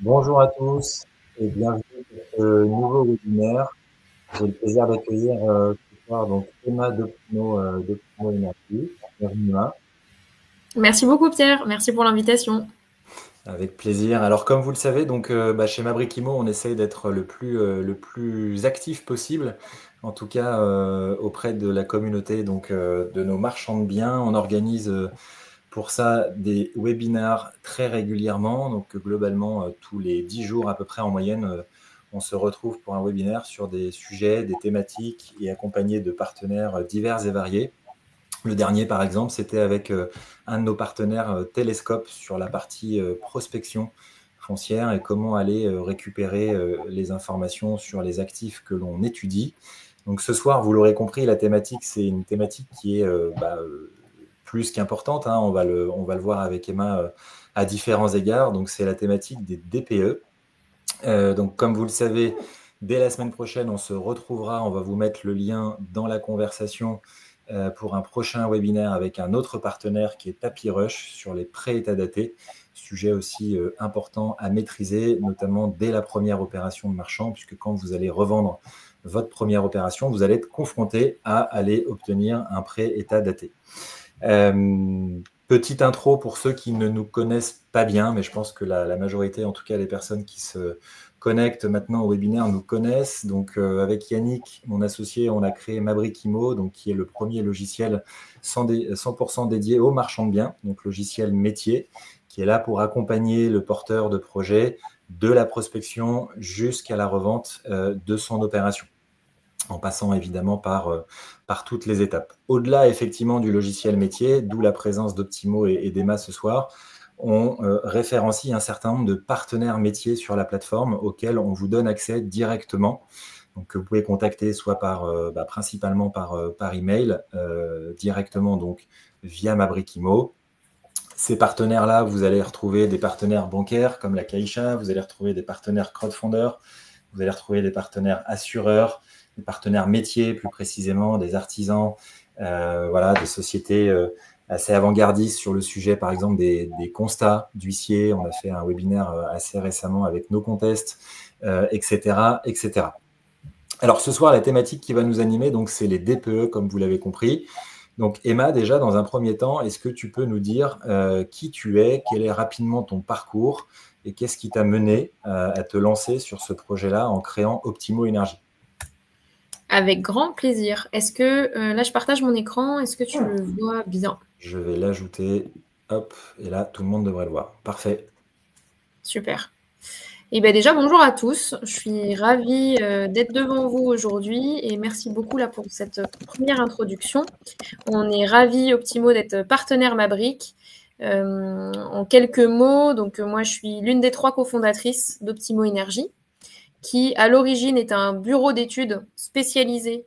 Bonjour à tous et bienvenue pour ce nouveau webinaire. J'ai le plaisir d'accueillir ce soir donc Emma d'Optimo Énergie. Bienvenue Emma. Merci beaucoup Pierre, merci pour l'invitation. Avec plaisir. Alors comme vous le savez, donc chez Mabrikimo, on essaye d'être le plus actif possible, en tout cas auprès de la communauté donc de nos marchands de biens. On organise pour ça des webinars très régulièrement, donc globalement tous les 10 jours à peu près en moyenne, on se retrouve pour un webinaire sur des sujets, des thématiques et accompagné de partenaires divers et variés. Le dernier, par exemple, c'était avec un de nos partenaires Télescope sur la partie prospection foncière et comment aller récupérer les informations sur les actifs que l'on étudie. Donc ce soir, vous l'aurez compris, la thématique, c'est une thématique qui est plus qu'importante, hein. On va le voir avec Emma à différents égards. Donc c'est la thématique des DPE. Donc comme vous le savez, dès la semaine prochaine, on se retrouvera. On va vous mettre le lien dans la conversation pour un prochain webinaire avec un autre partenaire qui est Tapis-Rush sur les prêts état datés. Sujet aussi important à maîtriser, notamment dès la première opération de marchand, puisque quand vous allez revendre votre première opération, vous allez être confronté à aller obtenir un prêt état daté. Petite intro pour ceux qui ne nous connaissent pas bien, mais je pense que la majorité, en tout cas les personnes qui se connectent maintenant au webinaire, nous connaissent. Donc avec Yannick, mon associé, on a créé Mabrikimo, donc qui est le premier logiciel 100% dédié aux marchands de biens, donc logiciel métier, qui est là pour accompagner le porteur de projet de la prospection jusqu'à la revente de son opération, en passant évidemment par toutes les étapes. Au-delà effectivement du logiciel métier, d'où la présence d'Optimo et d'Emma ce soir, on référencie un certain nombre de partenaires métiers sur la plateforme auxquels on vous donne accès directement. Donc, que vous pouvez contacter soit principalement par email, directement donc via Mabrikimo. Ces partenaires-là, vous allez retrouver des partenaires bancaires comme la Caixa, vous allez retrouver des partenaires crowdfunders, vous allez retrouver des partenaires assureurs, des partenaires métiers plus précisément, des artisans, des sociétés assez avant-gardistes sur le sujet, par exemple, des constats d'huissiers. On a fait un webinaire assez récemment avec nos contestes, etc., etc. Alors ce soir, la thématique qui va nous animer, donc, c'est les DPE, comme vous l'avez compris. Donc Emma, déjà, dans un premier temps, est-ce que tu peux nous dire qui tu es, quel est rapidement ton parcours et qu'est-ce qui t'a mené à te lancer sur ce projet-là en créant Optimo Énergie? Avec grand plaisir. Est-ce que là je partage mon écran, est-ce que tu le vois bien? Je vais l'ajouter, hop, et là, tout le monde devrait le voir. Parfait. Super. Et bien déjà, bonjour à tous. Je suis ravie d'être devant vous aujourd'hui et merci beaucoup là pour cette première introduction. On est ravis, Optimo, d'être partenaire Mabrik. En quelques mots, donc moi je suis l'une des 3 cofondatrices d'Optimo Énergie, qui à l'origine est un bureau d'études spécialisé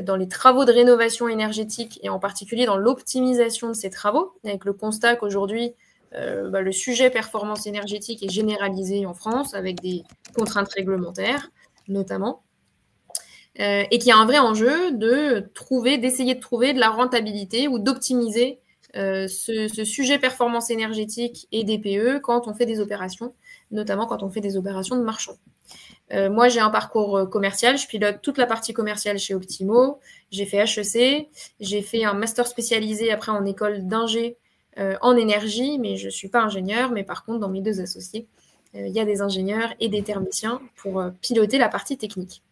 dans les travaux de rénovation énergétique et en particulier dans l'optimisation de ces travaux, avec le constat qu'aujourd'hui, le sujet performance énergétique est généralisé en France avec des contraintes réglementaires notamment, et qu'il y a un vrai enjeu d'essayer de trouver de la rentabilité ou d'optimiser ce sujet performance énergétique et DPE quand on fait des opérations, notamment quand on fait des opérations de marchand. Moi, j'ai un parcours commercial. Je pilote toute la partie commerciale chez Optimo. J'ai fait HEC. J'ai fait un master spécialisé après en école d'ingé en énergie, mais je ne suis pas ingénieure. Mais par contre, dans mes 2 associés, il y a des ingénieurs et des thermiciens pour piloter la partie technique.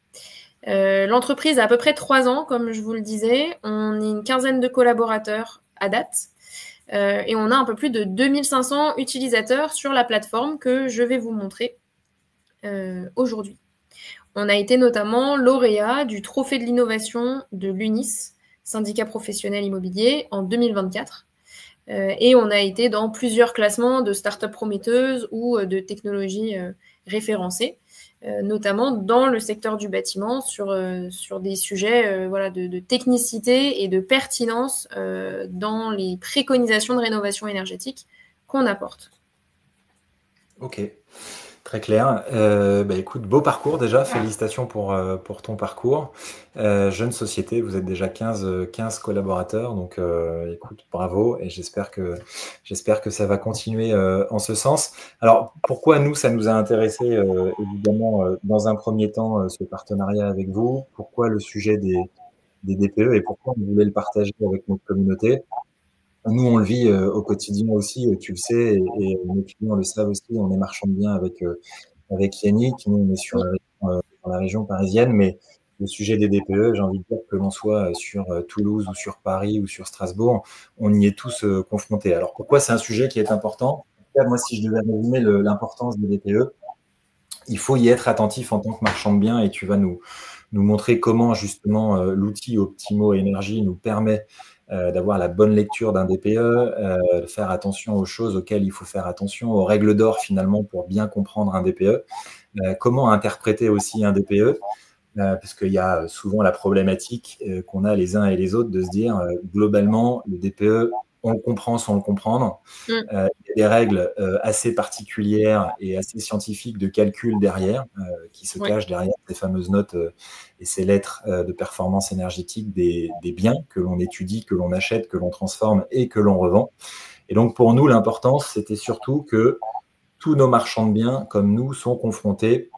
L'entreprise a à peu près 3 ans, comme je vous le disais. On est une quinzaine de collaborateurs à date. Et on a un peu plus de 2500 utilisateurs sur la plateforme que je vais vous montrer aujourd'hui. On a été notamment lauréat du Trophée de l'innovation de l'UNIS, syndicat professionnel immobilier, en 2024. Et on a été dans plusieurs classements de start-up prometteuses ou de technologies référencées, notamment dans le secteur du bâtiment sur des sujets de technicité et de pertinence dans les préconisations de rénovation énergétique qu'on apporte. Ok. Très clair. Écoute, beau parcours déjà. Félicitations pour ton parcours. Jeune société, vous êtes déjà 15 collaborateurs. Donc, écoute, bravo. Et j'espère que ça va continuer en ce sens. Alors, pourquoi nous, ça nous a intéressé, évidemment, dans un premier temps, ce partenariat avec vous? Pourquoi le sujet des DPE et pourquoi on voulait le partager avec notre communauté? Nous, on le vit au quotidien aussi, tu le sais, et nos clients le savent aussi. On est marchand de biens avec Yannick. Nous, on est dans la région parisienne, mais le sujet des DPE, j'ai envie de dire que l'on soit sur Toulouse ou sur Paris ou sur Strasbourg, on y est tous confrontés. Alors, pourquoi c'est un sujet qui est important? En tout cas, moi, si je devais résumer l'importance des DPE, il faut y être attentif en tant que marchand de biens et tu vas nous montrer comment justement l'outil Optimo Énergie nous permet d'avoir la bonne lecture d'un DPE, de faire attention aux choses auxquelles il faut faire attention, aux règles d'or finalement pour bien comprendre un DPE, comment interpréter aussi un DPE, parce qu'il y a souvent la problématique qu'on a les uns et les autres de se dire globalement le DPE, on le comprend sans le comprendre. Il y a des règles assez particulières et assez scientifiques de calcul derrière, qui se cachent derrière ces fameuses notes et ces lettres de performance énergétique des biens que l'on étudie, que l'on achète, que l'on transforme et que l'on revend. Et donc pour nous, l'importance, c'était surtout que tous nos marchands de biens, comme nous, sont confrontés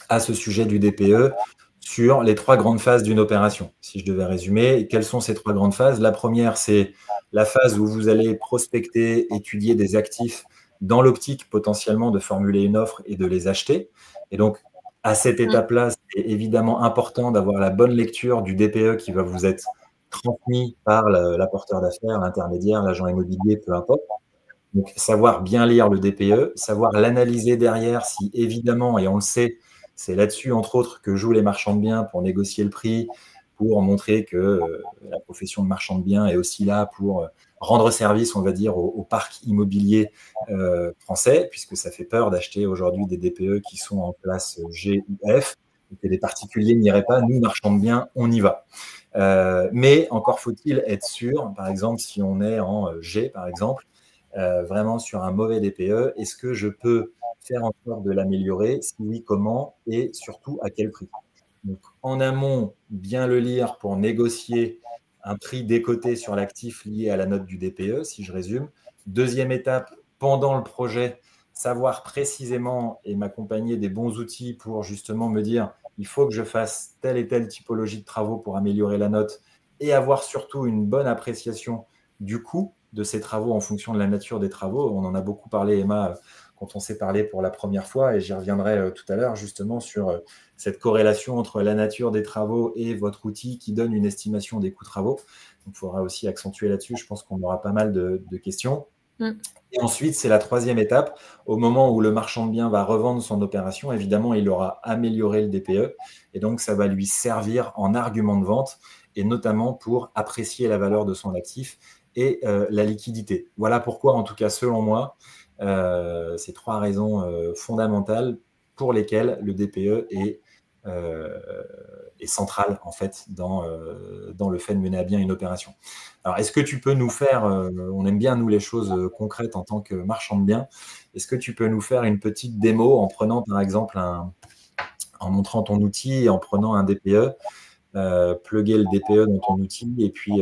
à ce sujet du DPE sur les 3 grandes phases d'une opération. Si je devais résumer, quelles sont ces 3 grandes phases? La première, c'est la phase où vous allez prospecter, étudier des actifs dans l'optique potentiellement de formuler une offre et de les acheter. Et donc, à cette étape-là, c'est évidemment important d'avoir la bonne lecture du DPE qui va vous être transmis par l'apporteur d'affaires, l'intermédiaire, l'agent immobilier, peu importe. Donc, savoir bien lire le DPE, savoir l'analyser derrière si évidemment, et on le sait, c'est là-dessus, entre autres, que jouent les marchands de biens pour négocier le prix, pour montrer que la profession de marchand de biens est aussi là pour rendre service, on va dire, au parc immobilier français, puisque ça fait peur d'acheter aujourd'hui des DPE qui sont en classe G ou F, et que les particuliers n'iraient pas. Nous, marchands de biens, on y va. Mais encore faut-il être sûr, par exemple, si on est en G, par exemple, vraiment sur un mauvais DPE, est-ce que je peux faire en sorte de l'améliorer? Si oui, comment? Et surtout, à quel prix? Donc, en amont, bien le lire pour négocier un prix décoté sur l'actif lié à la note du DPE, si je résume. Deuxième étape, pendant le projet, savoir précisément et m'accompagner des bons outils pour justement me dire il faut que je fasse telle et telle typologie de travaux pour améliorer la note et avoir surtout une bonne appréciation du coût de ces travaux en fonction de la nature des travaux. On en a beaucoup parlé, Emma, quand on s'est parlé pour la première fois, et j'y reviendrai tout à l'heure justement sur cette corrélation entre la nature des travaux et votre outil qui donne une estimation des coûts de travaux. Donc, il faudra aussi accentuer là-dessus. Je pense qu'on aura pas mal de questions. Et ensuite, c'est la troisième étape. Au moment où le marchand de biens va revendre son opération, évidemment, il aura amélioré le DPE. Et donc, ça va lui servir en argument de vente, et notamment pour apprécier la valeur de son actif et la liquidité. Voilà pourquoi, en tout cas, selon moi, ces 3 raisons fondamentales pour lesquelles le DPE est central en fait dans le fait de mener à bien une opération. Alors, est-ce que tu peux nous faire, on aime bien nous les choses concrètes en tant que marchand de biens, est-ce que tu peux nous faire une petite démo en prenant par exemple en montrant ton outil et en prenant un DPE, plugger le DPE dans ton outil et puis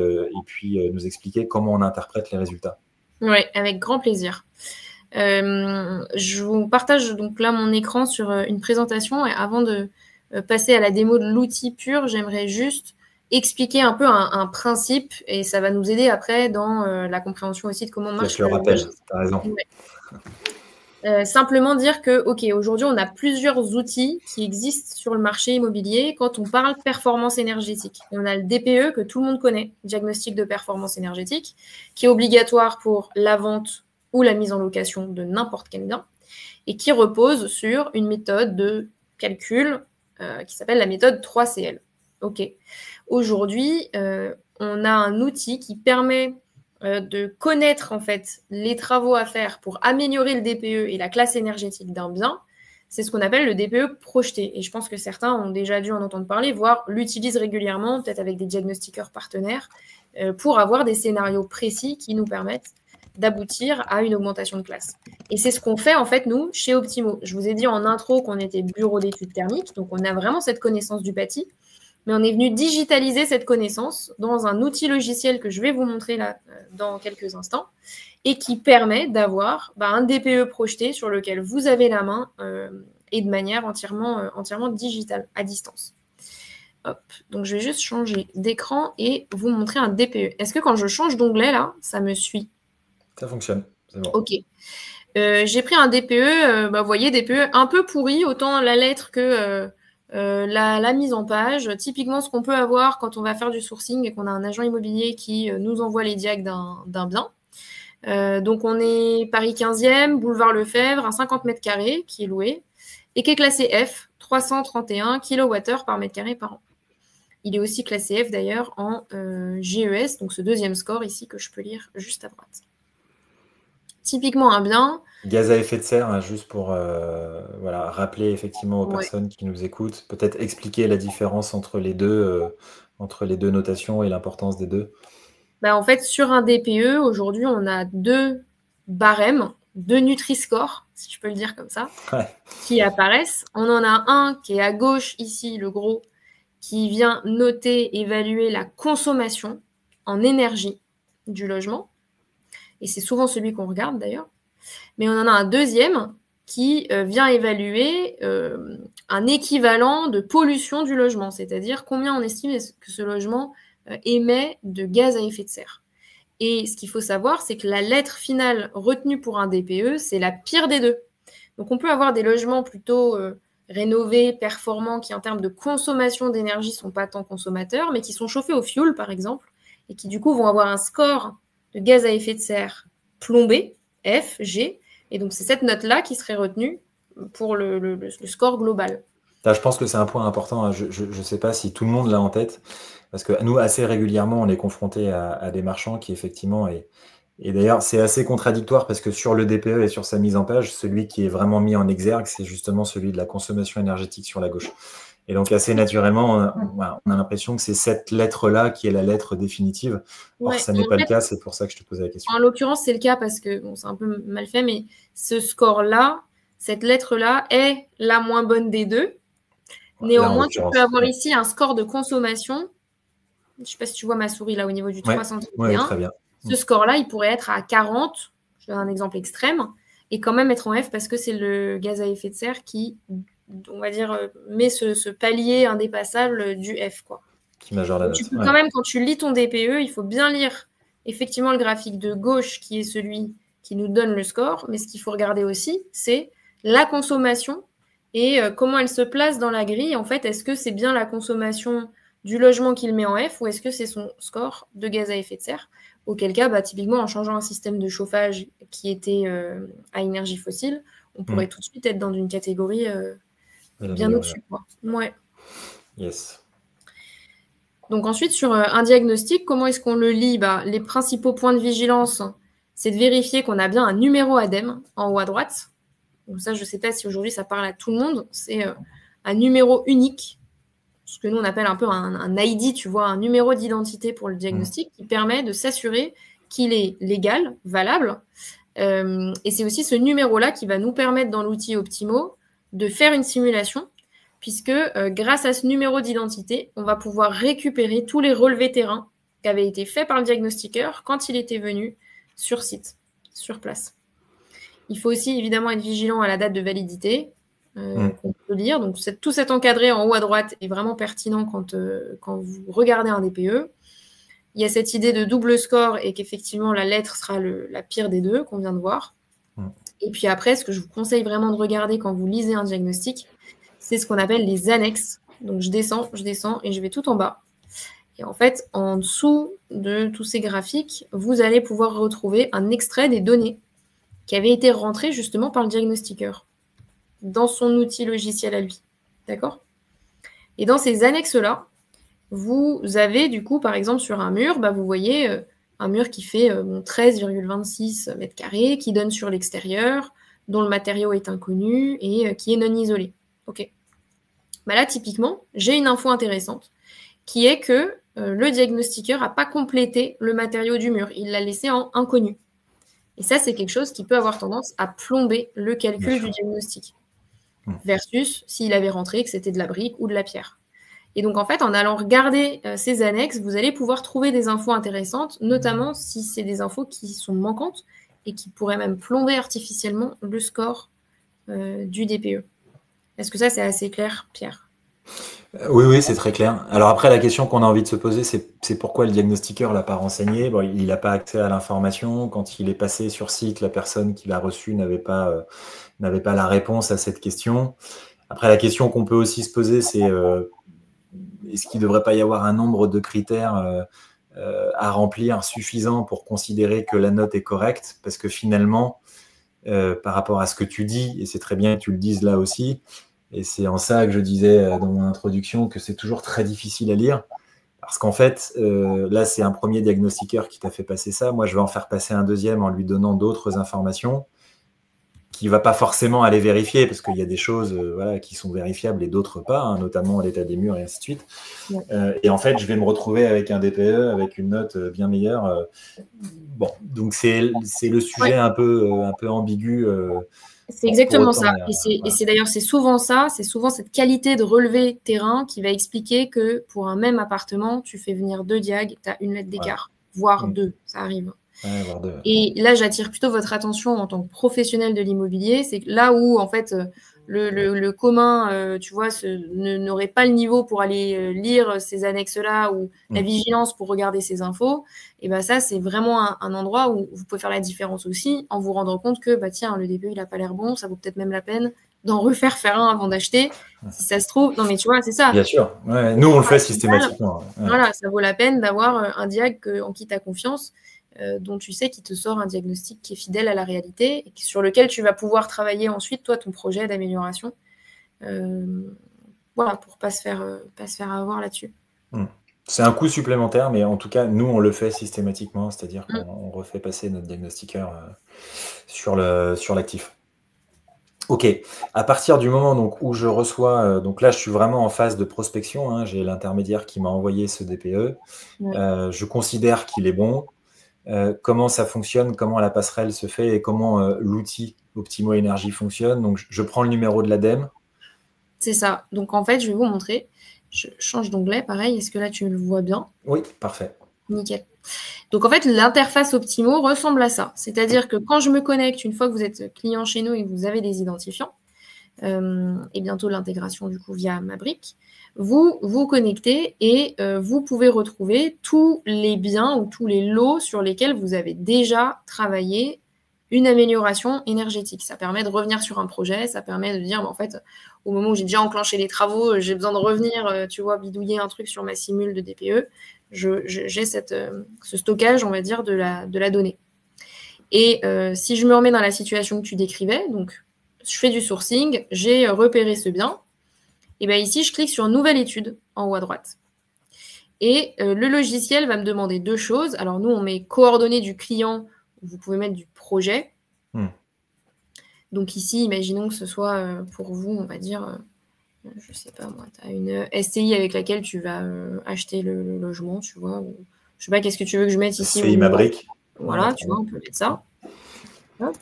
nous expliquer comment on interprète les résultats? Oui, avec grand plaisir. Je vous partage donc là mon écran sur une présentation, et avant de passer à la démo de l'outil pur, j'aimerais juste expliquer un peu un principe, et ça va nous aider après dans la compréhension aussi de comment marche le rappel. Tu as raison. Simplement dire que, ok, aujourd'hui, on a plusieurs outils qui existent sur le marché immobilier quand on parle performance énergétique. On a le DPE que tout le monde connaît, diagnostic de performance énergétique, qui est obligatoire pour la vente ou la mise en location de n'importe quel bien, et qui repose sur une méthode de calcul qui s'appelle la méthode 3CL. Ok. Aujourd'hui, on a un outil qui permet de connaître en fait les travaux à faire pour améliorer le DPE et la classe énergétique d'un bien. C'est ce qu'on appelle le DPE projeté. Et je pense que certains ont déjà dû en entendre parler, voire l'utilisent régulièrement, peut-être avec des diagnostiqueurs partenaires, pour avoir des scénarios précis qui nous permettent d'aboutir à une augmentation de classe. Et c'est ce qu'on fait en fait nous chez Optimo. Je vous ai dit en intro qu'on était bureau d'études thermiques, donc on a vraiment cette connaissance du bâti, mais on est venu digitaliser cette connaissance dans un outil logiciel que je vais vous montrer là dans quelques instants, et qui permet d'avoir un DPE projeté sur lequel vous avez la main et de manière entièrement digitale, à distance. Hop. Donc, je vais juste changer d'écran et vous montrer un DPE. Est-ce que quand je change d'onglet, là, ça me suit? Ça fonctionne, c'est bon. Ok. J'ai pris un DPE, vous voyez, DPE un peu pourri, autant la lettre que la mise en page. Typiquement, ce qu'on peut avoir quand on va faire du sourcing et qu'on a un agent immobilier qui nous envoie les diags d'un bien. Donc, on est Paris 15e, boulevard Lefebvre, un 50 mètres carrés qui est loué et qui est classé F, 331 kWh par mètre carré par an. Il est aussi classé F d'ailleurs en GES, donc ce deuxième score ici que je peux lire juste à droite. Typiquement un bien. Gaz à effet de serre, hein, juste pour rappeler effectivement aux personnes qui nous écoutent, peut-être expliquer la différence entre les deux notations et l'importance des deux. En fait, sur un DPE, aujourd'hui, on a 2 barèmes, 2 Nutri-Score, si je peux le dire comme ça, qui apparaissent. On en a un qui est à gauche ici, le gros, qui vient noter, évaluer la consommation en énergie du logement. Et c'est souvent celui qu'on regarde d'ailleurs. Mais on en a un deuxième qui vient évaluer un équivalent de pollution du logement, c'est-à-dire combien on estime que ce logement émet de gaz à effet de serre. Et ce qu'il faut savoir, c'est que la lettre finale retenue pour un DPE, c'est la pire des deux. Donc on peut avoir des logements plutôt rénovés, performants, qui en termes de consommation d'énergie ne sont pas tant consommateurs, mais qui sont chauffés au fioul, par exemple, et qui du coup vont avoir un score de gaz à effet de serre plombé, F, G, et donc c'est cette note-là qui serait retenue pour le score global. Là, je pense que c'est un point important, hein. Je ne sais pas si tout le monde l'a en tête, parce que nous, assez régulièrement, on est confronté à des marchands qui effectivement, et d'ailleurs, c'est assez contradictoire parce que sur le DPE et sur sa mise en page, celui qui est vraiment mis en exergue, c'est justement celui de la consommation énergétique sur la gauche. Et donc, assez naturellement, on a l'impression que c'est cette lettre-là qui est la lettre définitive. Or, ça n'est pas le cas, c'est pour ça que je te posais la question. En l'occurrence, c'est le cas parce que c'est un peu mal fait, mais ce score-là, cette lettre-là est la moins bonne des deux. Néanmoins, tu peux avoir ici un score de consommation. Je ne sais pas si tu vois ma souris là au niveau du 331. Oui, très bien. Ce score-là, il pourrait être à 40, je donne un exemple extrême, et quand même être en F parce que c'est le gaz à effet de serre qui, on va dire, met ce palier indépassable du F, quoi. Qui majeure la note. Tu peux quand même, quand tu lis ton DPE, il faut bien lire effectivement le graphique de gauche qui est celui qui nous donne le score, mais ce qu'il faut regarder aussi, c'est la consommation et comment elle se place dans la grille. En fait, est-ce que c'est bien la consommation du logement qu'il met en F ou est-ce que c'est son score de gaz à effet de serre? Auquel cas, typiquement, en changeant un système de chauffage qui était à énergie fossile, on pourrait tout de suite être dans une catégorie bien au-dessus. Ouais. Yes. Donc ensuite, sur un diagnostic, comment est-ce qu'on le lit? Les principaux points de vigilance, c'est de vérifier qu'on a bien un numéro ADEME en haut à droite. Donc ça, je ne sais pas si aujourd'hui ça parle à tout le monde. C'est un numéro unique, ce que nous on appelle un peu un ID, tu vois, un numéro d'identité pour le diagnostic qui permet de s'assurer qu'il est légal, valable. Et c'est aussi ce numéro-là qui va nous permettre dans l'outil Optimo de faire une simulation, puisque grâce à ce numéro d'identité, on va pouvoir récupérer tous les relevés terrain qui avaient été faits par le diagnostiqueur quand il était venu sur site, sur place. Il faut aussi évidemment être vigilant à la date de validité qu'on peut lire. Donc tout cet encadré en haut à droite est vraiment pertinent quand vous regardez un DPE. Il y a cette idée de double score et qu'effectivement la lettre sera la pire des deux qu'on vient de voir. Et puis après, ce que je vous conseille vraiment de regarder quand vous lisez un diagnostic, c'est ce qu'on appelle les annexes. Donc je descends et je vais tout en bas. Et en fait, en dessous de tous ces graphiques, vous allez pouvoir retrouver un extrait des données qui avaient été rentrées justement par le diagnostiqueur dans son outil logiciel à lui. D'accord? Et dans ces annexes-là, vous avez du coup, par exemple, sur un mur, vous voyez un mur qui fait 13,26 mètres carrés, qui donne sur l'extérieur, dont le matériau est inconnu et qui est non isolé. Ok. Là, typiquement, j'ai une info intéressante qui est que le diagnostiqueur n'a pas complété le matériau du mur. Il l'a laissé en inconnu. Et ça, c'est quelque chose qui peut avoir tendance à plomber le calcul du diagnostic. Versus s'il avait rentré que c'était de la brique ou de la pierre. Et donc, en fait, en allant regarder ces annexes, vous allez pouvoir trouver des infos intéressantes, notamment si c'est des infos qui sont manquantes et qui pourraient même plomber artificiellement le score du DPE. Est-ce que ça, c'est assez clair, Pierre? Oui, c'est très clair. Alors après, la question qu'on a envie de se poser, c'est pourquoi le diagnostiqueur l'a pas renseigné. Bon, il n'a pas accès à l'information. Quand il est passé sur site, la personne qui l'a reçu n'avait pas la réponse à cette question. Après, la question qu'on peut aussi se poser, c'est est-ce qu'il ne devrait pas y avoir un nombre de critères à remplir suffisant pour considérer que la note est correcte? Parce que finalement, par rapport à ce que tu dis, et c'est très bien que tu le dises là aussi, et c'est en ça que je disais dans mon introduction que c'est toujours très difficile à lire. Parce qu'en fait, là, c'est un premier diagnostiqueur qui t'a fait passer ça. Moi, je vais en faire passer un deuxième en lui donnant d'autres informations qui ne va pas forcément aller vérifier, parce qu'il y a des choses qui sont vérifiables et d'autres pas, hein, notamment l'état des murs et ainsi de suite. Ouais. Et en fait, je vais me retrouver avec un DPE, avec une note bien meilleure. Bon, donc c'est le sujet un peu ambigu. C'est exactement ça. Et c'est d'ailleurs, c'est souvent ça, c'est souvent cette qualité de relevé terrain qui va expliquer que pour un même appartement, tu fais venir 2 diags, tu as une lettre d'écart, voire 2, ça arrive. Ouais, voire 2. Et là, j'attire plutôt votre attention en tant que professionnel de l'immobilier, c'est là où, en fait, le commun, tu vois, n'aurait pas le niveau pour aller lire ces annexes-là ou la vigilance pour regarder ces infos. Et bien ça, c'est vraiment un endroit où vous pouvez faire la différence aussi en vous rendant compte que, bah tiens, le DPE, il n'a pas l'air bon, ça vaut peut-être même la peine d'en refaire un avant d'acheter. Si ça se trouve, non mais tu vois, c'est ça. Bien sûr, ouais, nous on le fait systématiquement. Ouais. Voilà, ça vaut la peine d'avoir un diag en qui tu as confiance, dont tu sais qu'il te sort un diagnostic qui est fidèle à la réalité et sur lequel tu vas pouvoir travailler ensuite, toi, ton projet d'amélioration. Voilà, pour pas se faire avoir là-dessus. C'est un coût supplémentaire, mais en tout cas, nous, on le fait systématiquement, c'est-à-dire qu'on refait passer notre diagnostiqueur sur l'actif. Ok, à partir du moment donc, où je reçois, donc là, je suis vraiment en phase de prospection, hein, j'ai l'intermédiaire qui m'a envoyé ce DPE, je considère qu'il est bon. Comment ça fonctionne, comment la passerelle se fait et comment l'outil Optimo Énergie fonctionne. Donc, je prends le numéro de l'ADEME. C'est ça. Donc, en fait, je vais vous montrer. Je change d'onglet, pareil. Est-ce que là, tu le vois bien? Oui, parfait. Nickel. Donc, en fait, l'interface Optimo ressemble à ça. C'est-à-dire que quand je me connecte, une fois que vous êtes client chez nous et que vous avez des identifiants, et bientôt l'intégration, du coup, via Mabrick, vous vous connectez et vous pouvez retrouver tous les biens ou tous les lots sur lesquels vous avez déjà travaillé une amélioration énergétique. Ça permet de revenir sur un projet, ça permet de dire, en fait, au moment où j'ai déjà enclenché les travaux, j'ai besoin de revenir, tu vois, bidouiller un truc sur ma simule de DPE. J'ai ce stockage, on va dire, de la donnée. Et si je me remets dans la situation que tu décrivais, donc je fais du sourcing, j'ai repéré ce bien, et bien ici, je clique sur « Nouvelle étude » en haut à droite. Et le logiciel va me demander 2 choses. Alors, nous, on met coordonnées du client, vous pouvez mettre du projet. Donc ici, imaginons que ce soit pour vous, on va dire, je ne sais pas moi, tu as une SCI avec laquelle tu vas acheter le logement, tu vois. Ou, je ne sais pas, qu'est-ce que tu veux que je mette ici? SCI Mabrick. Voilà, tu vois, on peut mettre ça. Hop.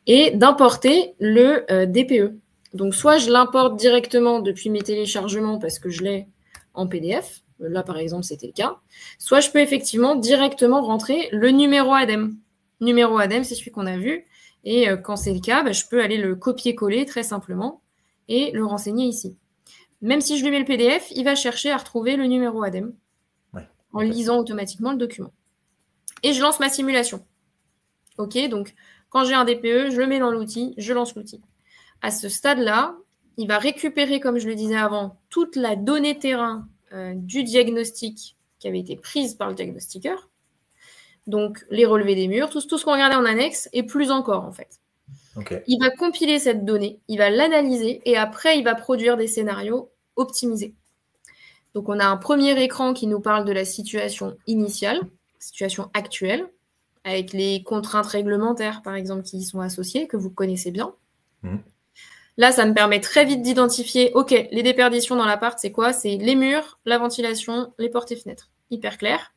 Et d'importer le DPE. Donc, soit je l'importe directement depuis mes téléchargements parce que je l'ai en PDF. Là, par exemple, c'était le cas. Soit je peux effectivement directement rentrer le numéro ADEME. Numéro ADEME, c'est celui qu'on a vu. Et quand c'est le cas, je peux aller le copier-coller très simplement et le renseigner ici. Même si je lui mets le PDF, il va chercher à retrouver le numéro ADEME en lisant automatiquement le document. Et je lance ma simulation. OK, donc quand j'ai un DPE, je le mets dans l'outil, je lance l'outil. À ce stade-là, il va récupérer, comme je le disais avant, toute la donnée terrain du diagnostic qui avait été prise par le diagnostiqueur. Donc, les relevés des murs, tout ce qu'on regardait en annexe, et plus encore, en fait. Il va compiler cette donnée, il va l'analyser, et après, il va produire des scénarios optimisés. Donc, on a un premier écran qui nous parle de la situation initiale, situation actuelle, avec les contraintes réglementaires, par exemple, qui y sont associées, que vous connaissez bien. Là, ça me permet très vite d'identifier, OK, les déperditions dans l'appart, c'est quoi? C'est les murs, la ventilation, les portes et fenêtres. Hyper clair.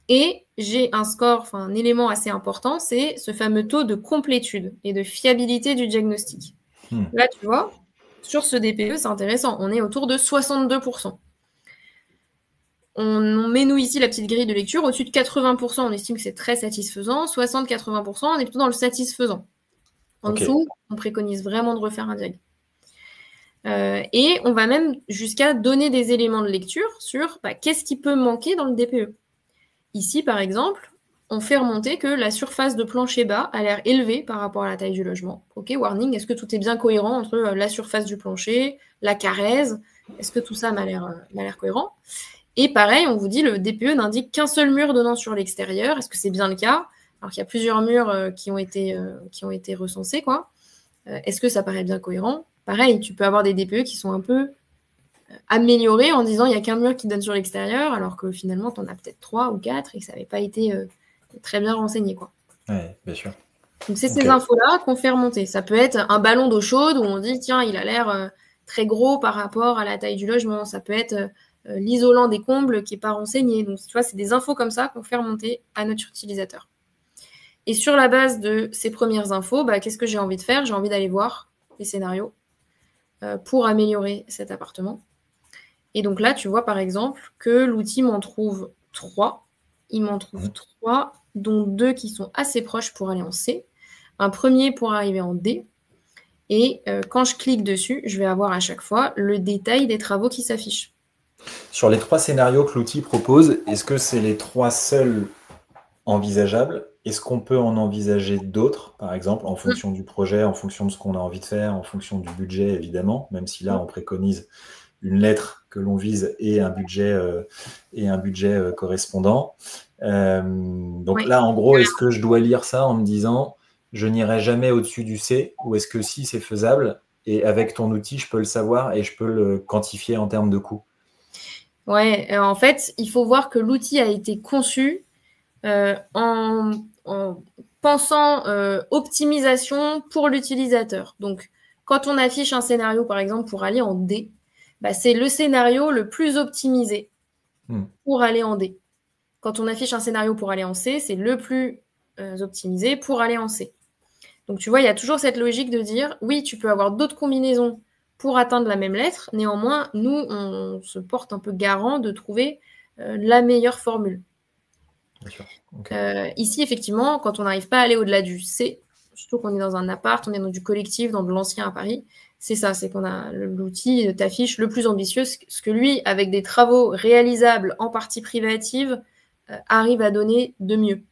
Et j'ai un score, enfin un élément assez important, c'est ce fameux taux de complétude et de fiabilité du diagnostic. Là, tu vois, sur ce DPE, c'est intéressant, on est autour de 62%. On met nous ici la petite grille de lecture, au-dessus de 80%, on estime que c'est très satisfaisant, 60-80%, on est plutôt dans le satisfaisant. En dessous, on préconise vraiment de refaire un diag. Et on va même jusqu'à donner des éléments de lecture sur qu'est-ce qui peut manquer dans le DPE. Ici, par exemple, on fait remonter que la surface de plancher bas a l'air élevée par rapport à la taille du logement. Ok, warning, est-ce que tout est bien cohérent entre la surface du plancher, la carèse? Est-ce que tout ça m'a l'air cohérent? Et pareil, on vous dit, le DPE n'indique qu'un seul mur donnant sur l'extérieur. Est-ce que c'est bien le cas? Alors qu'il y a plusieurs murs qui ont été recensés, quoi. Est-ce que ça paraît bien cohérent? Pareil, tu peux avoir des DPE qui sont un peu améliorés en disant il n'y a qu'un mur qui donne sur l'extérieur, alors que finalement, tu en as peut-être 3 ou 4 et que ça n'avait pas été très bien renseigné, quoi. Ouais, bien sûr. Donc, c'est ces infos-là qu'on fait remonter. Ça peut être un ballon d'eau chaude où on dit, tiens, il a l'air très gros par rapport à la taille du logement. Ça peut être l'isolant des combles qui n'est pas renseigné. Donc, tu vois, c'est des infos comme ça qu'on fait remonter à notre utilisateur. Et sur la base de ces premières infos, qu'est-ce que j'ai envie de faire? J'ai envie d'aller voir les scénarios pour améliorer cet appartement. Et donc là, tu vois par exemple que l'outil m'en trouve 3. Il m'en trouve 3, dont 2 qui sont assez proches pour aller en C. Un premier pour arriver en D. Et quand je clique dessus, je vais avoir à chaque fois le détail des travaux qui s'affichent. Sur les 3 scénarios que l'outil propose, est-ce que c'est les 3 seuls envisageables? Est-ce qu'on peut en envisager d'autres, par exemple, en fonction du projet, en fonction de ce qu'on a envie de faire, en fonction du budget, évidemment, même si là, on préconise une lettre que l'on vise et un budget correspondant. Donc là, en gros, est-ce que je dois lire ça en me disant je n'irai jamais au-dessus du C, ou est-ce que si c'est faisable et avec ton outil, je peux le savoir et je peux le quantifier en termes de coût? Ouais, en fait, il faut voir que l'outil a été conçu en pensant optimisation pour l'utilisateur. Donc, quand on affiche un scénario, par exemple, pour aller en D, c'est le scénario le plus optimisé pour aller en D. Quand on affiche un scénario pour aller en C, c'est le plus optimisé pour aller en C. Donc, tu vois, il y a toujours cette logique de dire, oui, tu peux avoir d'autres combinaisons pour atteindre la même lettre. Néanmoins, nous, on se porte un peu garant de trouver la meilleure formule. Ici, effectivement, quand on n'arrive pas à aller au-delà du C, surtout qu'on est dans un appart, on est dans du collectif, dans de l'ancien à Paris, c'est ça, c'est qu'on a l'outil t'affiche le plus ambitieux, ce que lui, avec des travaux réalisables en partie privative, arrive à donner de mieux.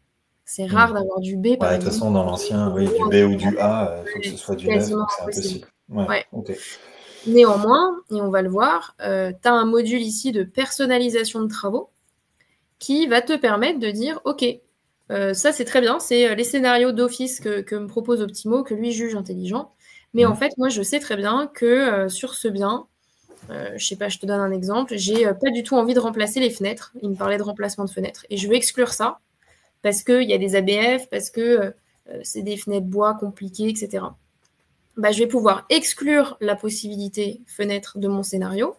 C'est rare d'avoir du B, par exemple. De toute façon, dans l'ancien, oui, du B ou du A, il faut que ce soit du neuf, donc c'est impossible. Néanmoins, et on va le voir, tu as un module ici de personnalisation de travaux qui va te permettre de dire, OK, ça c'est très bien, c'est les scénarios d'office que me propose Optimo, que lui juge intelligent. Mais en fait, moi, je sais très bien que sur ce bien, je sais pas, je te donne un exemple, j'ai pas du tout envie de remplacer les fenêtres. Il me parlait de remplacement de fenêtres. Et je veux exclure ça parce qu'il y a des ABF, parce que c'est des fenêtres bois compliquées, etc. Je vais pouvoir exclure la possibilité fenêtre de mon scénario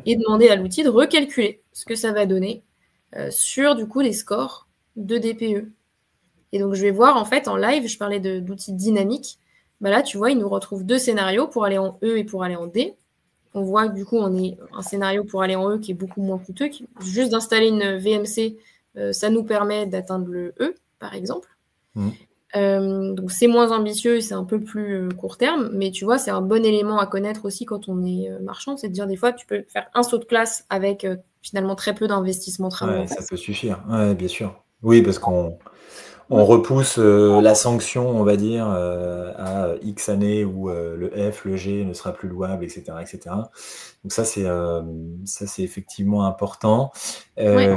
et demander à l'outil de recalculer ce que ça va donner sur du coup les scores de DPE. Et donc je vais voir en fait en live, je parlais d'outils dynamiques. Là, tu vois, il nous retrouve 2 scénarios pour aller en E et pour aller en D. On voit que du coup, on est un scénario pour aller en E qui est beaucoup moins coûteux. Juste d'installer une VMC, ça nous permet d'atteindre le E, par exemple. Donc c'est moins ambitieux et c'est un peu plus court terme, mais tu vois, c'est un bon élément à connaître aussi quand on est marchand, c'est de dire des fois, tu peux faire un saut de classe avec finalement très peu d'investissement travaux. Ça peut suffire, bien sûr. Oui, parce qu'on repousse la sanction, on va dire, à X années où le F, le G ne sera plus louable, etc. etc. Donc ça, c'est effectivement important. Et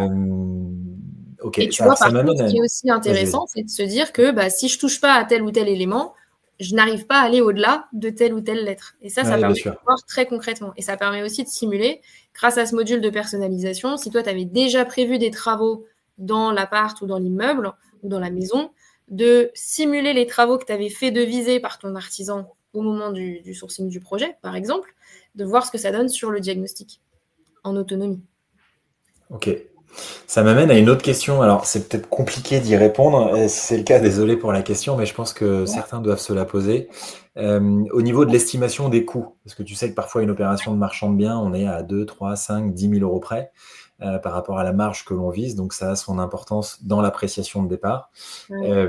tu vois, par contre, ce qui est aussi intéressant, c'est de se dire que si je ne touche pas à tel ou tel élément, je n'arrive pas à aller au-delà de telle ou telle lettre. Et ça permet de voir très concrètement. Et ça permet aussi de simuler, grâce à ce module de personnalisation, si toi, tu avais déjà prévu des travaux dans l'appart ou dans l'immeuble ou dans la maison, de simuler les travaux que tu avais fait deviser par ton artisan au moment du sourcing du projet, par exemple, de voir ce que ça donne sur le diagnostic en autonomie. Ok. Ça m'amène à une autre question. Alors, c'est peut-être compliqué d'y répondre. Si c'est le cas, désolé pour la question, mais je pense que certains doivent se la poser. Au niveau de l'estimation des coûts, parce que tu sais que parfois, une opération de marchand de biens, on est à 2, 3, 5, 10 000 euros près par rapport à la marge que l'on vise. Donc, ça a son importance dans l'appréciation de départ. Ouais.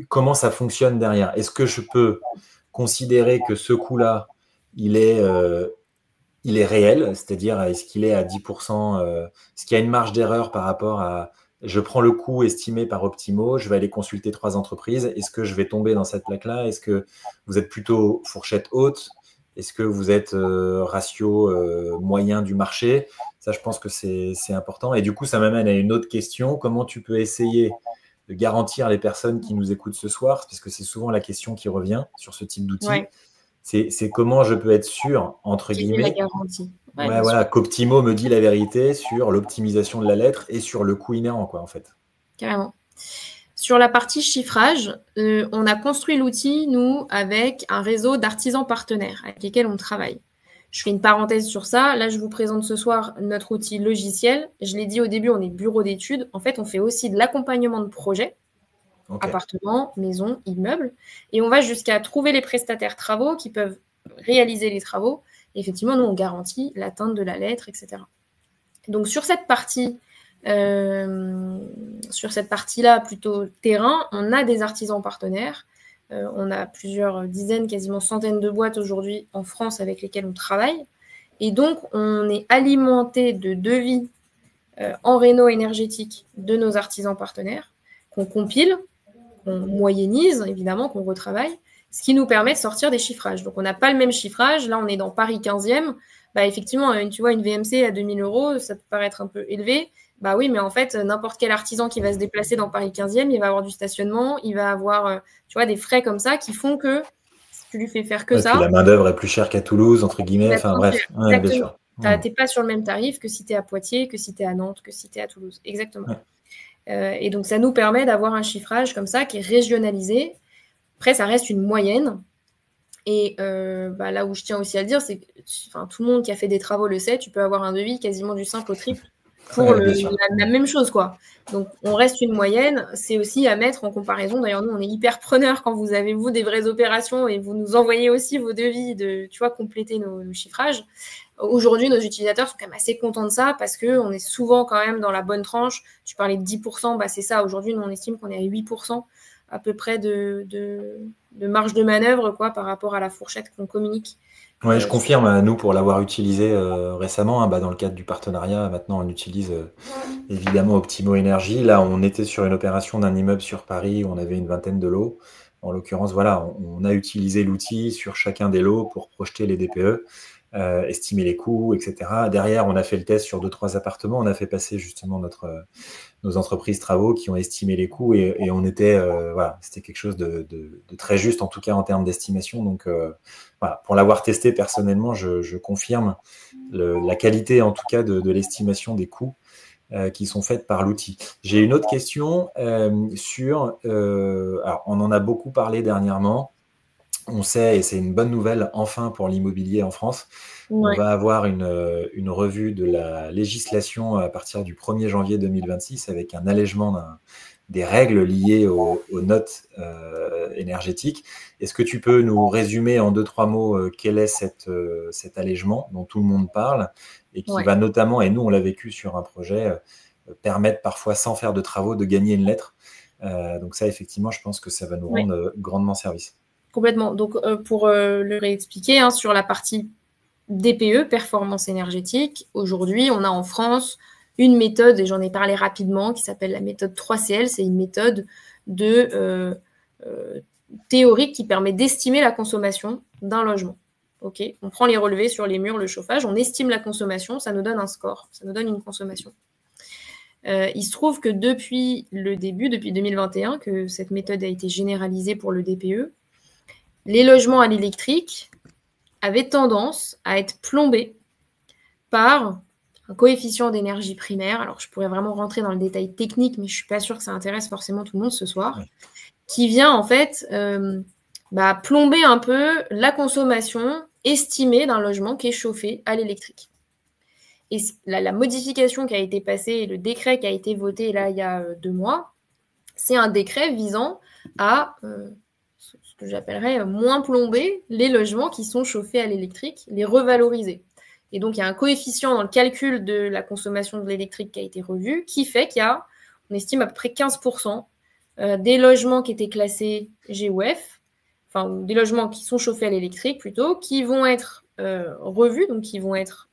Comment ça fonctionne derrière? Est-ce que je peux considérer que ce coût-là, il est réel, c'est-à-dire est-ce qu'il est à 10%, est-ce qu'il y a une marge d'erreur par rapport à je prends le coût estimé par Optimo, je vais aller consulter 3 entreprises, est-ce que je vais tomber dans cette plaque-là? Est-ce que vous êtes plutôt fourchette haute? Est-ce que vous êtes ratio moyen du marché? Ça, je pense que c'est important. Et du coup, ça m'amène à une autre question. Comment tu peux essayer de garantir les personnes qui nous écoutent ce soir, puisque c'est souvent la question qui revient sur ce type d'outil, Ouais. c'est comment je peux être sûr, entre Quelle est la guillemets, garantie? Ouais, ouais, bien sûr, voilà, qu'Optimo me dit la vérité sur l'optimisation de la lettre et sur le coût inhérent, quoi, en fait. carrément. Sur la partie chiffrage, on a construit l'outil, nous, avec un réseau d'artisans partenaires avec lesquels on travaille. Je fais une parenthèse sur ça. Là, je vous présente ce soir notre outil logiciel. Je l'ai dit au début, on est bureau d'études. En fait, on fait aussi de l'accompagnement de projets, Ok. appartements, maisons, immeubles. Et on va jusqu'à trouver les prestataires travaux qui peuvent réaliser les travaux. Et effectivement, nous, on garantit l'atteinte de la lettre, etc. Donc, sur cette partie-là, plutôt terrain, on a des artisans partenaires. On a plusieurs dizaines, quasiment centaines de boîtes aujourd'hui en France avec lesquelles on travaille. Et donc, on est alimenté de devis en réno énergétique de nos artisans partenaires qu'on compile, qu'on moyennise, évidemment, qu'on retravaille, ce qui nous permet de sortir des chiffrages. Donc, on n'a pas le même chiffrage. Là, on est dans Paris 15e. Bah, effectivement, tu vois, une VMC à 2000 euros, ça peut paraître un peu élevé. Bah oui, mais en fait, n'importe quel artisan qui va se déplacer dans Paris 15e, il va avoir du stationnement, il va avoir, tu vois, des frais comme ça qui font que si tu lui fais faire que Ouais, puis ça, la main-d'œuvre est plus chère qu'à Toulouse, entre il guillemets. va te Enfin, mentir. bref. Ouais, bien Exactement. sûr. Tu n'es pas sur le même tarif que si tu es à Poitiers, que si tu es à Nantes, que si tu es à Toulouse. Exactement. Ouais. Et donc, ça nous permet d'avoir un chiffrage comme ça qui est régionalisé. Après, ça reste une moyenne. Et là où je tiens aussi à le dire, c'est que tout le monde qui a fait des travaux le sait, tu peux avoir un devis quasiment du simple au triple pour Ouais, bien sûr. la même chose, quoi. Donc, on reste une moyenne. C'est aussi à mettre en comparaison. D'ailleurs, nous, on est hyper preneurs quand vous avez, vous, des vraies opérations et vous nous envoyez aussi vos devis de, tu vois, compléter nos chiffrages. Aujourd'hui, nos utilisateurs sont quand même assez contents de ça parce qu'on est souvent quand même dans la bonne tranche. Tu parlais de 10%, bah, c'est ça. Aujourd'hui, nous, on estime qu'on est à 8% à peu près de marge de manœuvre quoi, par rapport à la fourchette qu'on communique. Ouais, je confirme, nous, pour l'avoir utilisé récemment, hein, dans le cadre du partenariat, maintenant on utilise évidemment Optimo Énergie. Là, on était sur une opération d'un immeuble sur Paris où on avait une vingtaine de lots. En l'occurrence, voilà, on a utilisé l'outil sur chacun des lots pour projeter les DPE, estimer les coûts, etc. Derrière, on a fait le test sur 2-3 appartements. On a fait passer justement nos entreprises travaux qui ont estimé les coûts et on était, voilà, c'était quelque chose de très juste, en tout cas en termes d'estimation. Donc, voilà, pour l'avoir testé personnellement, je confirme la qualité, en tout cas, de l'estimation des coûts qui sont faites par l'outil. J'ai une autre question sur, alors on en a beaucoup parlé dernièrement, on sait, et c'est une bonne nouvelle enfin pour l'immobilier en France, on va avoir une revue de la législation à partir du 1er janvier 2026 avec un allègement des règles liées aux notes énergétiques. Est-ce que tu peux nous résumer en 2-3 mots quel est cet allègement dont tout le monde parle et qui va notamment, et nous on l'a vécu sur un projet, permettre parfois sans faire de travaux de gagner une lettre. Donc ça effectivement je pense que ça va nous rendre grandement service. Complètement. Donc pour le réexpliquer, hein, sur la partie DPE, performance énergétique, aujourd'hui on a en France une méthode, et j'en ai parlé rapidement, qui s'appelle la méthode 3CL. C'est une méthode théorique qui permet d'estimer la consommation d'un logement. Okay, on prend les relevés sur les murs, le chauffage, on estime la consommation, ça nous donne un score, ça nous donne une consommation. Il se trouve que depuis le début, depuis 2021, que cette méthode a été généralisée pour le DPE, les logements à l'électrique avaient tendance à être plombés par un coefficient d'énergie primaire. Alors, je pourrais vraiment rentrer dans le détail technique, mais je ne suis pas sûre que ça intéresse forcément tout le monde ce soir, qui vient en fait plomber un peu la consommation estimée d'un logement qui est chauffé à l'électrique. Et la modification qui a été passée, le décret qui a été voté là il y a 2 mois, c'est un décret visant à ce que j'appellerais moins plomber les logements qui sont chauffés à l'électrique, les revaloriser. Et donc, il y a un coefficient dans le calcul de la consommation de l'électrique qui a été revu, qui fait qu'il y a, on estime à peu près 15% des logements qui étaient classés GOF, enfin des logements qui sont chauffés à l'électrique plutôt, qui vont être revus, donc qui vont être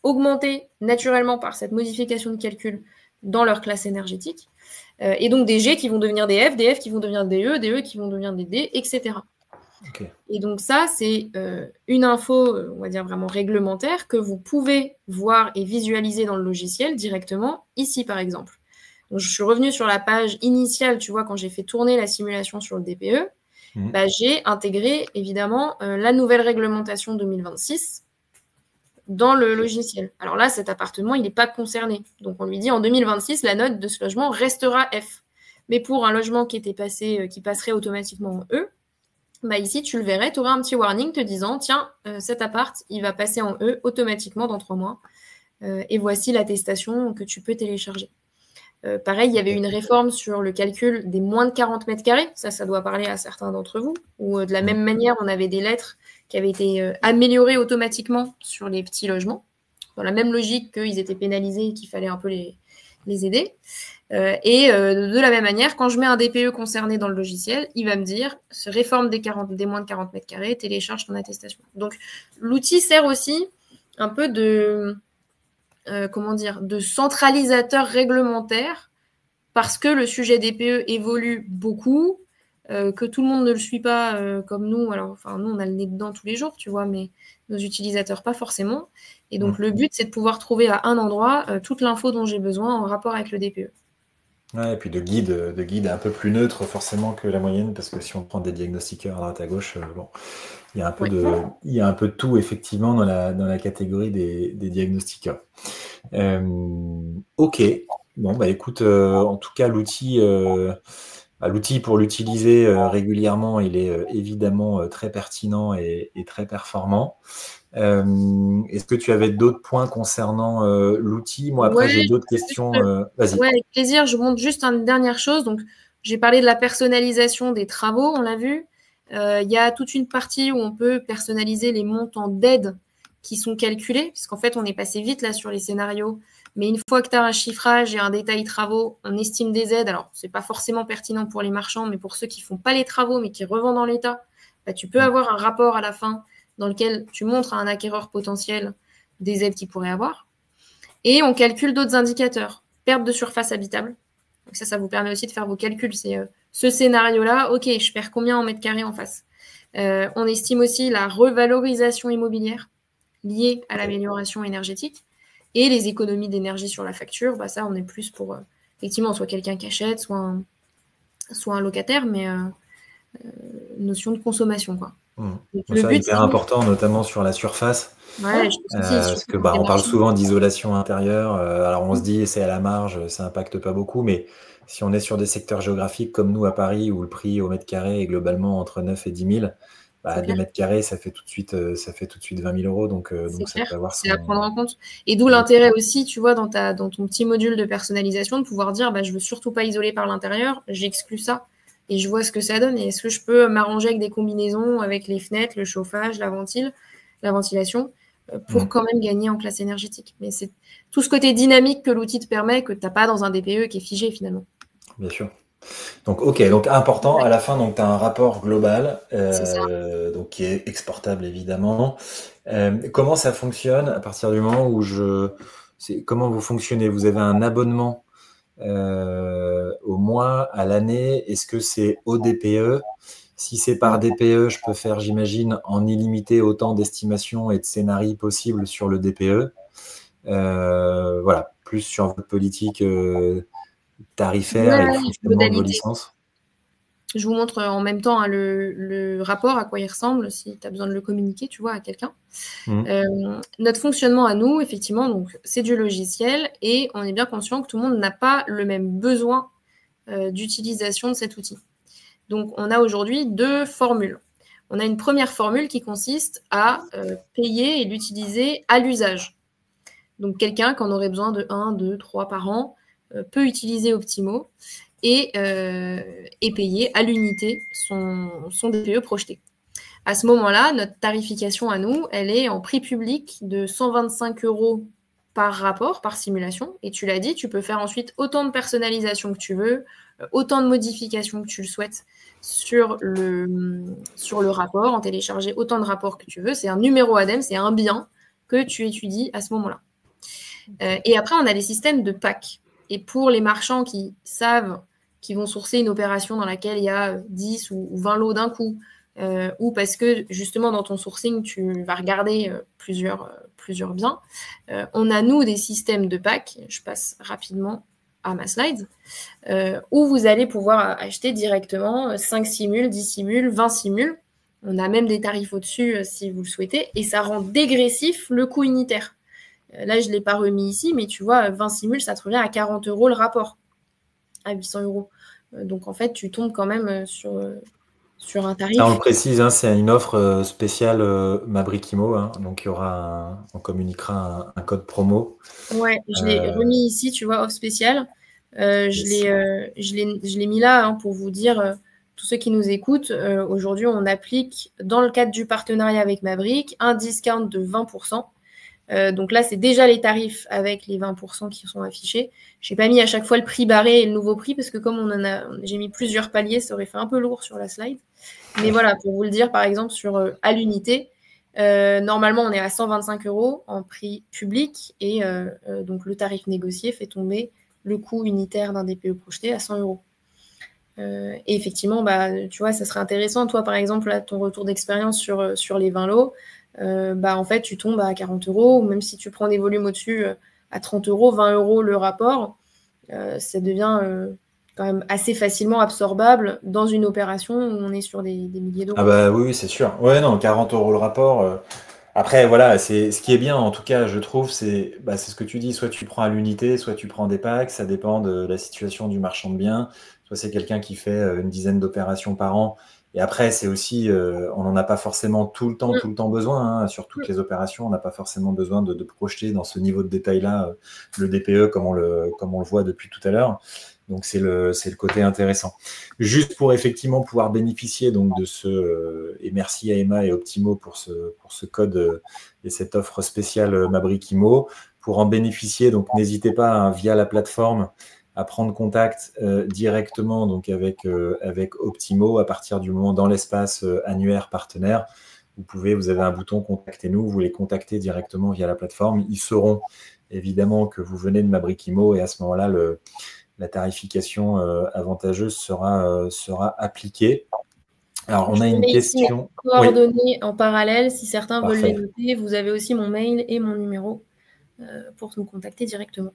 augmentés naturellement par cette modification de calcul dans leur classe énergétique. Et donc des G qui vont devenir des F, des F qui vont devenir des E, des E qui vont devenir des D, etc. Okay. Et donc ça, c'est une info, on va dire vraiment réglementaire, que vous pouvez voir et visualiser dans le logiciel directement, ici par exemple. Donc, je suis revenue sur la page initiale, tu vois, quand j'ai fait tourner la simulation sur le DPE, j'ai intégré évidemment la nouvelle réglementation 2026 dans le logiciel. Alors là, cet appartement, il n'est pas concerné. Donc, on lui dit en 2026, la note de ce logement restera F. Mais pour un logement qui passerait automatiquement en E, ici, tu le verrais, tu auras un petit warning te disant, tiens, cet appart, il va passer en E automatiquement dans 3 mois. Et voici l'attestation que tu peux télécharger. Pareil, il y avait une réforme sur le calcul des moins de 40 mètres carrés. Ça doit parler à certains d'entre vous. Ou de la même manière, on avait des lettres qui avaient été améliorées automatiquement sur les petits logements, dans la même logique qu'ils étaient pénalisés et qu'il fallait un peu les aider. De la même manière, quand je mets un DPE concerné dans le logiciel, il va me dire « réforme des moins de 40 mètres carrés, télécharge ton attestation ». Donc, l'outil sert aussi un peu de centralisateur réglementaire parce que le sujet DPE évolue beaucoup, que tout le monde ne le suit pas comme nous. Alors, enfin, nous, on a le nez dedans tous les jours, tu vois, mais nos utilisateurs, pas forcément. Et donc, le but, c'est de pouvoir trouver à un endroit toute l'info dont j'ai besoin en rapport avec le DPE. Ouais, et puis de guide un peu plus neutre forcément que la moyenne, parce que si on prend des diagnostiqueurs à droite à gauche, bon, il y a un peu de tout effectivement dans la catégorie des diagnostiqueurs. Ok, bon écoute, en tout cas l'outil pour l'utiliser régulièrement, il est évidemment très pertinent et très performant. Est-ce que tu avais d'autres points concernant l'outil? Moi, après, j'ai d'autres questions. Vas-y. Ouais, avec plaisir. Je vous montre juste une dernière chose. Donc, j'ai parlé de la personnalisation des travaux, on l'a vu. Il y a toute une partie où on peut personnaliser les montants d'aide qui sont calculés, puisqu'en fait, on est passé vite là sur les scénarios. Mais une fois que tu as un chiffrage et un détail travaux, on estime des aides. Alors, ce n'est pas forcément pertinent pour les marchands, mais pour ceux qui ne font pas les travaux, mais qui revendent en l'état, tu peux avoir un rapport à la fin dans lequel tu montres à un acquéreur potentiel des aides qu'il pourrait avoir. Et on calcule d'autres indicateurs. Perte de surface habitable. Donc ça vous permet aussi de faire vos calculs. C'est ce scénario-là, ok, je perds combien en mètres carrés en face. On estime aussi la revalorisation immobilière liée à l'amélioration énergétique et les économies d'énergie sur la facture. Ça, on est plus pour, effectivement, soit quelqu'un qui achète, soit un locataire, mais notion de consommation, quoi. Donc, ça, hyper important, notamment sur la surface. Ouais, parce que on parle souvent d'isolation intérieure. Alors on se dit c'est à la marge, ça impacte pas beaucoup, mais si on est sur des secteurs géographiques comme nous à Paris où le prix au mètre carré est globalement entre 9 et 10 000, 2 mètres carrés, ça fait tout de suite 20 000 euros. Donc ça peut avoir c'est à prendre en compte. Et d'où l'intérêt aussi, tu vois, dans ton petit module de personnalisation, de pouvoir dire je veux surtout pas isoler par l'intérieur, j'exclus ça. Et je vois ce que ça donne. Et est-ce que je peux m'arranger avec des combinaisons, avec les fenêtres, le chauffage, la ventilation, pour quand même gagner en classe énergétique. Mais c'est tout ce côté dynamique que l'outil te permet, que tu n'as pas dans un DPE qui est figé finalement. Bien sûr. Donc, ok, donc important, à la fin, tu as un rapport global donc, qui est exportable évidemment. Comment ça fonctionne à partir du moment où comment vous fonctionnez? Vous avez un abonnement au mois, à l'année? Est-ce que c'est au DPE? Si c'est par DPE, je peux faire, j'imagine, en illimité autant d'estimations et de scénarios possibles sur le DPE. Voilà, plus sur votre politique tarifaire et le fonctionnement de vos licences. Je vous montre en même temps le rapport, à quoi il ressemble, si tu as besoin de le communiquer, tu vois, à quelqu'un. Notre fonctionnement à nous, effectivement, donc c'est du logiciel et on est bien conscient que tout le monde n'a pas le même besoin d'utilisation de cet outil. Donc, on a aujourd'hui 2 formules. On a une première formule qui consiste à payer et l'utiliser à l'usage. Donc, quelqu'un qui en aurait besoin de 1, 2, 3 par an peut utiliser Optimo et payer à l'unité son DPE projeté. À ce moment-là, notre tarification à nous, elle est en prix public de 125 € par rapport, par simulation. Et tu l'as dit, tu peux faire ensuite autant de personnalisation que tu veux, autant de modifications que tu le souhaites sur le rapport, en télécharger autant de rapports que tu veux. C'est un numéro ADEME, c'est un bien que tu étudies à ce moment-là. Et après, on a les systèmes de pack. Et pour les marchands qui savent qu'ils vont sourcer une opération dans laquelle il y a 10 ou 20 lots d'un coup, ou parce que justement dans ton sourcing, tu vas regarder plusieurs biens, on a nous des systèmes de pack, je passe rapidement à ma slide, où vous allez pouvoir acheter directement 5 simules, 10 simules, 20 simules. On a même des tarifs au-dessus si vous le souhaitez, et ça rend dégressif le coût unitaire. Là, je ne l'ai pas remis ici, mais tu vois, 20 simules, ça te revient à 40 € le rapport, à 800 €. Donc, en fait, tu tombes quand même sur un tarif. Ça, on le précise, hein, c'est une offre spéciale Mabrikimo. Hein, donc, on communiquera un code promo. Ouais, je l'ai remis ici, tu vois, offre spéciale. Je l'ai mis là pour vous dire, tous ceux qui nous écoutent, aujourd'hui, on applique, dans le cadre du partenariat avec Mabrik, un discount de 20%. Donc là, c'est déjà les tarifs avec les 20% qui sont affichés. Je n'ai pas mis à chaque fois le prix barré et le nouveau prix parce que comme j'ai mis plusieurs paliers, ça aurait fait un peu lourd sur la slide. Mais voilà, pour vous le dire, par exemple, à l'unité, normalement, on est à 125 € en prix public et donc le tarif négocié fait tomber le coût unitaire d'un DPE projeté à 100 €. Et effectivement, tu vois, ça serait intéressant, toi, par exemple, là, ton retour d'expérience sur les 20 lots, en fait, tu tombes à 40 €, ou même si tu prends des volumes au-dessus à 30 €, 20 € le rapport, ça devient quand même assez facilement absorbable dans une opération où on est sur des milliers d'euros. Ah bah oui, c'est sûr. Ouais, non, 40 € le rapport. Après, voilà, ce qui est bien, en tout cas, je trouve, c'est ce que tu dis, soit tu prends à l'unité, soit tu prends des packs, ça dépend de la situation du marchand de biens. Soit c'est quelqu'un qui fait une dizaine d'opérations par an. Et après, c'est aussi, on n'en a pas forcément tout le temps besoin. Hein. Sur toutes les opérations, on n'a pas forcément besoin de projeter dans ce niveau de détail-là le DPE comme on le voit depuis tout à l'heure. Donc, c'est le côté intéressant. Juste pour effectivement pouvoir bénéficier donc, de ce... et merci à Emma et Optimo pour ce code et cette offre spéciale Mabrikimo. Pour en bénéficier, donc n'hésitez pas hein, via la plateforme à prendre contact directement donc, avec Optimo à partir du moment dans l'espace annuaire partenaire. Vous avez un bouton « Contactez-nous », vous les contactez directement via la plateforme. Ils sauront évidemment que vous venez de Mabrikimo et à ce moment-là, la tarification avantageuse sera appliquée. Alors, on a une question. Coordonnées en parallèle, si certains veulent les noter, vous avez aussi mon mail et mon numéro pour nous contacter directement.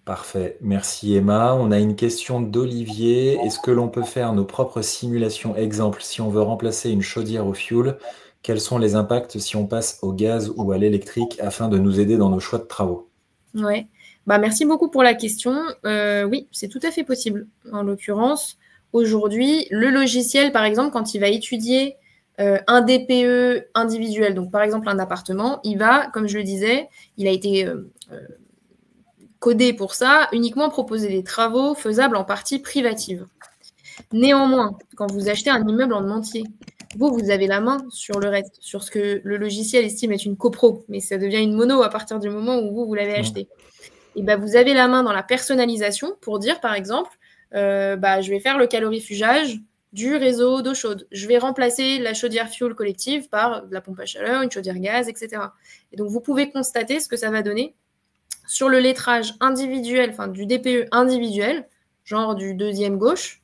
Parfait. Merci Emma. On a une question d'Olivier. Est-ce que l'on peut faire nos propres simulations? Exemple, si on veut remplacer une chaudière au fioul, quels sont les impacts si on passe au gaz ou à l'électrique afin de nous aider dans nos choix de travaux? Ouais. Merci beaucoup pour la question. Oui, c'est tout à fait possible. En l'occurrence, aujourd'hui, le logiciel, par exemple, quand il va étudier un DPE individuel, donc par exemple un appartement, il va, comme je le disais, il a été codé pour ça, uniquement proposer des travaux faisables en partie privative. Néanmoins, quand vous achetez un immeuble en entier, vous avez la main sur le reste, sur ce que le logiciel estime être une copro, mais ça devient une mono à partir du moment où vous l'avez acheté. Et vous avez la main dans la personnalisation pour dire, par exemple, je vais faire le calorifugage du réseau d'eau chaude. Je vais remplacer la chaudière fuel collective par de la pompe à chaleur, une chaudière gaz, etc. Et donc, vous pouvez constater ce que ça va donner sur le lettrage individuel, enfin du DPE individuel, genre du deuxième gauche,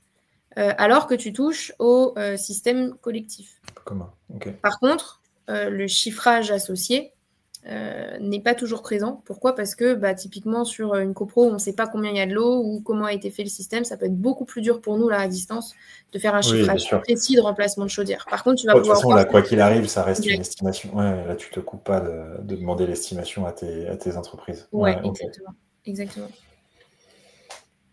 alors que tu touches au système collectif. Comment? Okay. Par contre, le chiffrage associé n'est pas toujours présent. Pourquoi? Parce que typiquement sur une copro, on ne sait pas combien il y a de l'eau ou comment a été fait le système. Ça peut être beaucoup plus dur pour nous là à distance de faire un chiffrage précis de remplacement de chaudière. Par contre, tu vas pouvoir... De toute façon, là, quoi qu'il arrive, ça reste une estimation. Ouais, là, tu ne te coupes pas de demander l'estimation à tes entreprises. Ouais, exactement.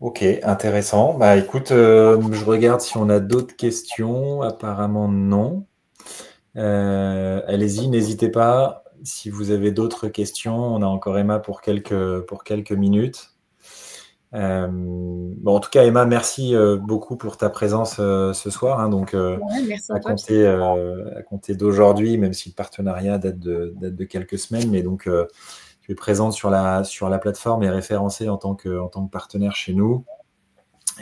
Ok, intéressant. Écoute, je regarde si on a d'autres questions. Apparemment, non. Allez-y, n'hésitez pas. si vous avez d'autres questions, on a encore Emma pour quelques minutes. Bon, en tout cas, Emma, merci beaucoup pour ta présence ce soir. Hein, donc, merci à à toi. compter d'aujourd'hui, même si le partenariat date de quelques semaines, mais donc tu es présente sur la plateforme et référencée en tant que partenaire chez nous.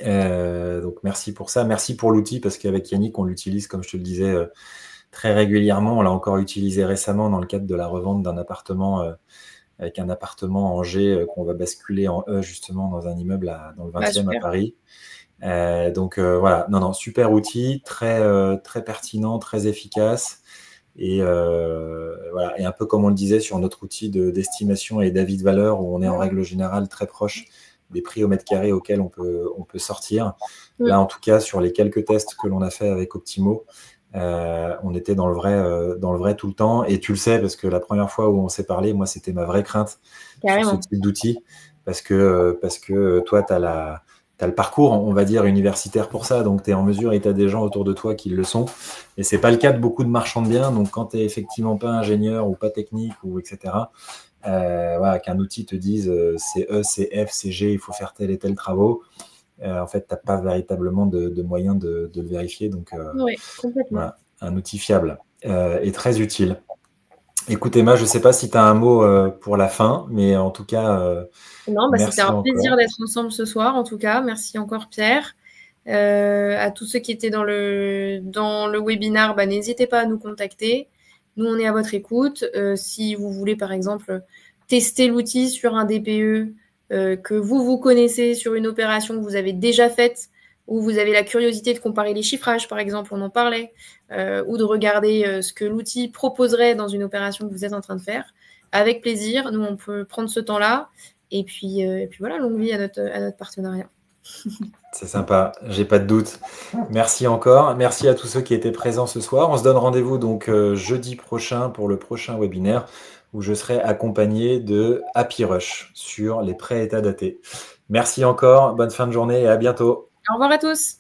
Donc, merci pour ça. Merci pour l'outil, parce qu'avec Yannick, on l'utilise, comme je te le disais, très régulièrement. On l'a encore utilisé récemment dans le cadre de la revente d'un appartement avec un appartement en G qu'on va basculer en E, justement, dans un immeuble dans le 20e à Paris. Donc, voilà, non, super outil, très pertinent, très efficace. Et voilà, et un peu comme on le disait sur notre outil d'estimation et d'avis de valeur, où on est en règle générale très proche des prix au mètre carré auxquels on peut sortir. Là, en tout cas, sur les quelques tests que l'on a fait avec Optimo, on était dans le vrai tout le temps. Et tu le sais, parce que la première fois où on s'est parlé, moi, c'était ma vraie crainte sur ce type d'outil, parce que toi, tu as le parcours, on va dire, universitaire pour ça, donc tu es en mesure et tu as des gens autour de toi qui le sont. Et c'est pas le cas de beaucoup de marchands de biens. Donc, quand tu n'es effectivement pas ingénieur ou pas technique, ou etc., voilà, qu'un outil te dise c'est E, c'est F, c'est G, il faut faire tel et tel travaux. En fait, tu n'as pas véritablement de moyen de le vérifier. Donc, complètement. Voilà, un outil fiable et très utile. Écoute, Emma, je ne sais pas si tu as un mot pour la fin, mais en tout cas, non, c'était un plaisir encore d'être ensemble ce soir, en tout cas. Merci encore, Pierre. À tous ceux qui étaient dans le webinaire, n'hésitez pas à nous contacter. Nous, on est à votre écoute. Si vous voulez, par exemple, tester l'outil sur un DPE que vous connaissez, sur une opération que vous avez déjà faite, ou vous avez la curiosité de comparer les chiffrages, par exemple, on en parlait, ou de regarder ce que l'outil proposerait dans une opération que vous êtes en train de faire, avec plaisir. Nous, on peut prendre ce temps-là. Et puis voilà, longue vie à notre partenariat. C'est sympa, j'ai pas de doute. Merci encore. Merci à tous ceux qui étaient présents ce soir. On se donne rendez-vous donc jeudi prochain pour le prochain webinaire, où je serai accompagné de Happy Rush sur les prêts états datés. Merci encore, bonne fin de journée et à bientôt. Au revoir à tous.